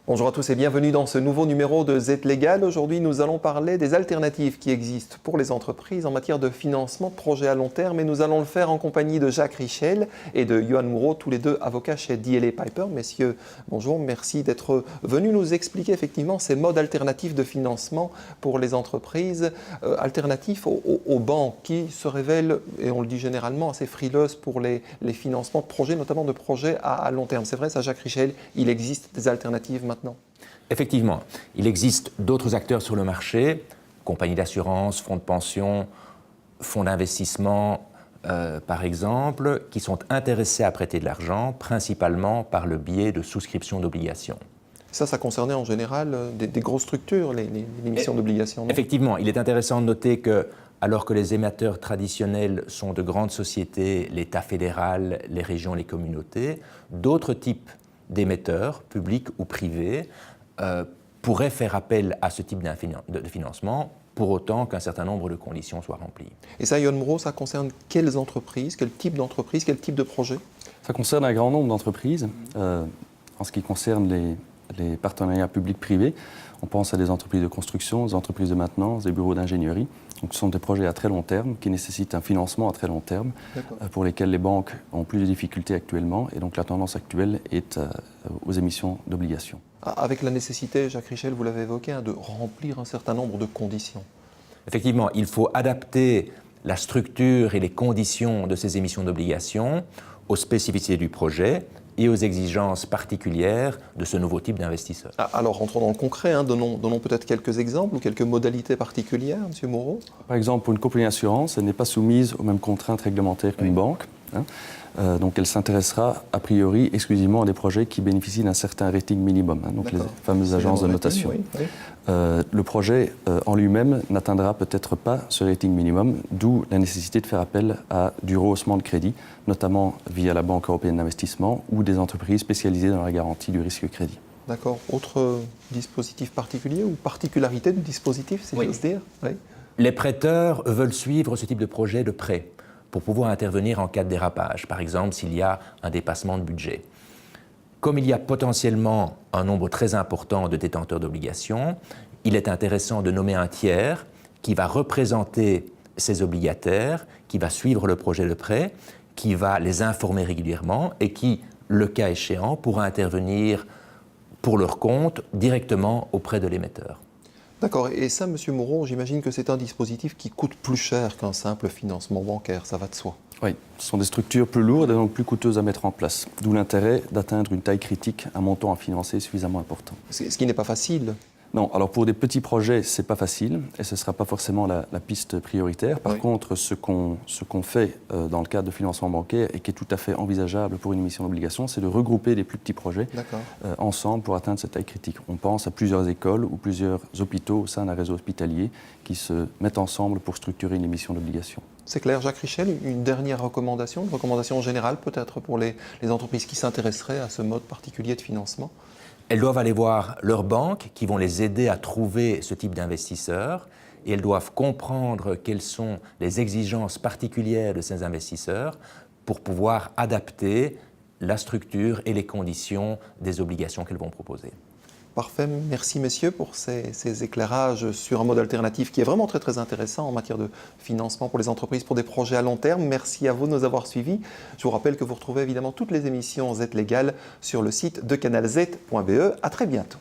Bonjour à tous et bienvenue dans ce nouveau numéro de Z Légal. Aujourd'hui, nous allons parler des alternatives qui existent pour les entreprises en matière de financement de projets à long terme et nous allons le faire en compagnie de Jacques Richel et de Johan Moureau, tous les deux avocats chez DLA Piper. Messieurs, bonjour, merci d'être venus nous expliquer effectivement ces modes alternatifs de financement pour les entreprises, alternatifs aux banques qui se révèlent, et on le dit généralement, assez frileuses pour les financements de projets, notamment de projets à long terme. C'est vrai ça, Jacques Richel, il existe des alternatives maintenant? Effectivement, il existe d'autres acteurs sur le marché, compagnies d'assurance, fonds de pension, fonds d'investissement, par exemple, qui sont intéressés à prêter de l'argent, principalement par le biais de souscription d'obligations. Ça concernait en général des grosses structures, les émissions d'obligations, non? Effectivement, il est intéressant de noter que, alors que les émetteurs traditionnels sont de grandes sociétés, l'État fédéral, les régions, les communautés, d'autres types d'émetteurs, publics ou privés, pourraient faire appel à ce type de financement pour autant qu'un certain nombre de conditions soient remplies. Et ça, Johan Moureau, ça concerne quelles entreprises, quel type d'entreprise, quel type de projet? Ça concerne un grand nombre d'entreprises. En ce qui concerne les partenariats publics-privés, on pense à des entreprises de construction, des entreprises de maintenance, des bureaux d'ingénierie. Donc, ce sont des projets à très long terme qui nécessitent un financement à très long terme pour lesquels les banques ont plus de difficultés actuellement. Et donc la tendance actuelle est aux émissions d'obligations. Avec la nécessité, Jacques Richel, vous l'avez évoqué, de remplir un certain nombre de conditions. Effectivement, il faut adapter la structure et les conditions de ces émissions d'obligations aux spécificités du projet et aux exigences particulières de ce nouveau type d'investisseur. Alors, rentrons dans le concret, donnons peut-être quelques exemples ou quelques modalités particulières, M. Moureau. Par exemple, pour une compagnie d'assurance, elle n'est pas soumise aux mêmes contraintes réglementaires qu'une banque. Donc elle s'intéressera a priori exclusivement à des projets qui bénéficient d'un certain rating minimum, donc les fameuses agences de notation. Le projet en lui-même n'atteindra peut-être pas ce rating minimum, d'où la nécessité de faire appel à du rehaussement de crédit, notamment via la Banque européenne d'investissement ou des entreprises spécialisées dans la garantie du risque crédit. D'accord. Autre dispositif particulier ou particularité du dispositif, si j'ose dire? Oui. Les prêteurs veulent suivre ce type de projet de près pour pouvoir intervenir en cas de dérapage, par exemple s'il y a un dépassement de budget. Comme il y a potentiellement un nombre très important de détenteurs d'obligations, il est intéressant de nommer un tiers qui va représenter ces obligataires, qui va suivre le projet de prêt, qui va les informer régulièrement et qui, le cas échéant, pourra intervenir pour leur compte directement auprès de l'émetteur. D'accord. Et ça, M. Moureau, j'imagine que c'est un dispositif qui coûte plus cher qu'un simple financement bancaire, ça va de soi. Oui, ce sont des structures plus lourdes et donc plus coûteuses à mettre en place. D'où l'intérêt d'atteindre une taille critique, un montant à financer suffisamment important. Ce qui n'est pas facile. Non, alors pour des petits projets, ce n'est pas facile et ce ne sera pas forcément la piste prioritaire. Par contre, ce qu'on fait dans le cadre de financement bancaire et qui est tout à fait envisageable pour une émission d'obligation, c'est de regrouper des plus petits projets ensemble pour atteindre cette taille critique. On pense à plusieurs écoles ou plusieurs hôpitaux au sein d'un réseau hospitalier qui se mettent ensemble pour structurer une émission d'obligation. C'est clair. Jacques Richel, une dernière recommandation, une recommandation générale peut-être pour les entreprises qui s'intéresseraient à ce mode particulier de financement? Elles doivent aller voir leurs banques qui vont les aider à trouver ce type d'investisseurs et elles doivent comprendre quelles sont les exigences particulières de ces investisseurs pour pouvoir adapter la structure et les conditions des obligations qu'elles vont proposer. Parfait. Merci messieurs pour ces éclairages sur un mode alternatif qui est vraiment très très intéressant en matière de financement pour les entreprises, pour des projets à long terme. Merci à vous de nous avoir suivis. Je vous rappelle que vous retrouvez évidemment toutes les émissions Z Légal sur le site de canalz.be. À très bientôt.